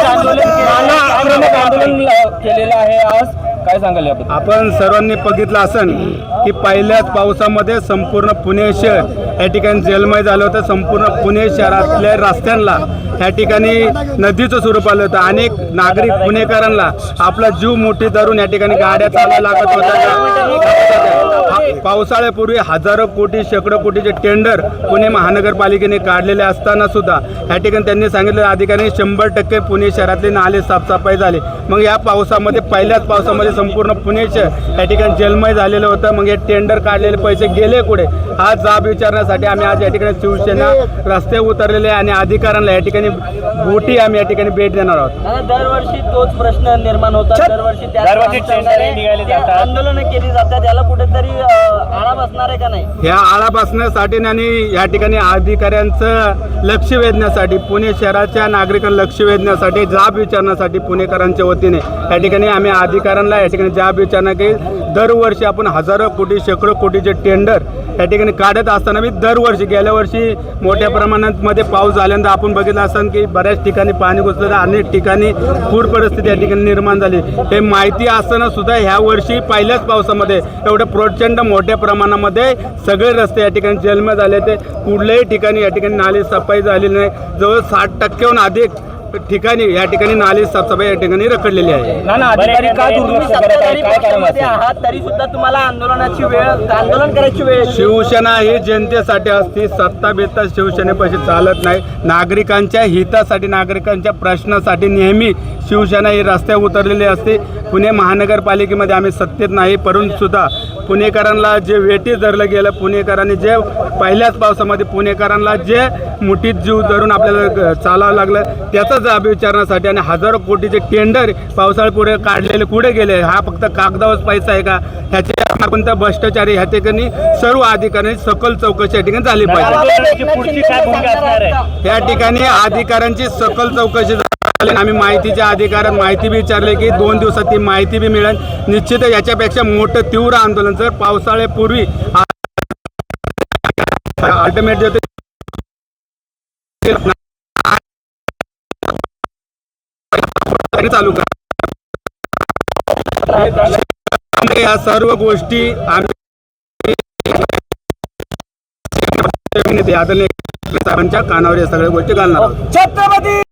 आंदोलन केलेलं आहे आज, काय सांगाल याबद्दल? आपण सर्वांनी बघितलं असन की पहिल्याच पावसामध्ये संपूर्ण पुणे शहर या ठिकाणी जलमय झालं होतं. संपूर्ण पुणे शहरातल्या रस्त्यांना ह्या ठिकाणी नदीचं स्वरूप आलं होतं. अनेक नागरिक पुणेकरांना आपला जीव मुठीत धरून या ठिकाणी गाड्या चालवायला लागत होत्या. पावसाळ्यापूर्वी हजारो कोटी शेकडो कोटीचे टेंडर पुणे महानगरपालिकेने काढलेले असताना सुद्धा या ठिकाणी त्यांनी सांगितलं अधिकाऱ्यांनी 100% पुणे शहरातले नाले साफसफाई झाली. मग या पावसामध्ये पहिल्याच पावसामध्ये संपूर्ण पुणे शहर या ठिकाणी जलमय झालेलं होतं. मग हे टेंडर काढलेले पैसे गेले कुठे हा जाब विचारण्यासाठी आम्ही आज या ठिकाणी शिवसेना रस्ते उतरलेले आणि अधिकाऱ्यांना या ठिकाणी बोटी आम्ही या ठिकाणी भेट देणार आहोत. दरवर्षी तोच प्रश्न निर्माण होतात, दरवर्षी आंदोलन केली जातात, याला कुठेतरी आळा बसणार आहे का नाही? ह्या आळा बसण्यासाठी आणि या ठिकाणी अधिकाऱ्यांचं लक्ष वेधण्यासाठी पुणे शहराच्या नागरिकांना लक्ष वेधण्यासाठी जाब विचारण्यासाठी पुणेकरांच्या वतीने या ठिकाणी आम्ही अधिकाऱ्यांना या ठिकाणी जाब विचारणा की दरवर्षी आपण हजारो कोटी शेकडो कोटीचे टेंडर या ठिकाणी काढत असताना मी दरवर्षी गेल्या वर्षी मोठ्या प्रमाणात मध्ये पाऊस झाल्यानंतर आपण बघितलं असताना की बऱ्याच ठिकाणी पाणी घुसलं, अनेक ठिकाणी पूर परिस्थिती या ठिकाणी निर्माण झाली. हे माहिती असताना सुद्धा ह्या वर्षी पहिल्याच पावसामध्ये एवढं प्रचंड मोठ्या प्रमाणामध्ये सगळे रस्ते या ठिकाणी जलमय झाले. ते कुठल्याही ठिकाणी या ठिकाणी नाली सफाई झालेली नाही. जवळ 60%हून अधिक ठिकाणी या ठिकाणी नाली साफसफाई या ठिकाणी रखडलेली आहे. अधिकारी का दुर्लक्ष करत आहे? काय कारण आहात तरी सुद्धा तुम्हाला आंदोलनाची वेळ, आंदोलन करायची वेळ? शिवसेना ही जनतेसाठी असते, सत्ता बेता शिवसेनेपाशी चालत नाही. नागरिकांच्या हितासाठी, नागरिकांच्या प्रश्नासाठी नेहमी शिवसेना ही रस्त्यावर उतरलेली असते. पुणे महानगरपालिकेमध्ये आम्ही सत्तेत नाही, परंतु सुद्धा पुणेकरांना जे वेठी धरलं गेलं, पुणेकरांनी जे पहिल्याच पावसामध्ये पुणेकरांना जे मुठीत जीव धरून आपल्याला चालावं लागलं त्याचा जाब विचारण्यासाठी आणि हजारो कोटीचे टेंडर पावसाळ्यापुढे काढलेले कुठे गेले? हा फक्त कागदावर पैसा आहे का? ह्याच्या कोणता भ्रष्टाचारी ह्या ठिकाणी सर्व अधिकाऱ्यांनी सखोल चौकशी या ठिकाणी झाली पाहिजे. या ठिकाणी अधिकाऱ्यांची सखोल चौकशी आम्ही माहितीच्या अधिकाऱ्यात माहिती विचारले की 2 दिवसात ती माहिती बी मिळेल. निश्चित याच्यापेक्षा मोठं तीव्र आंदोलन जर पावसाळ्यापूर्वी अल्टिमेट जे चालू करा, या सर्व गोष्टी आम्ही आदरणीय साहेबांच्या कानावर या सगळ्या गोष्टी घालणार आहोत.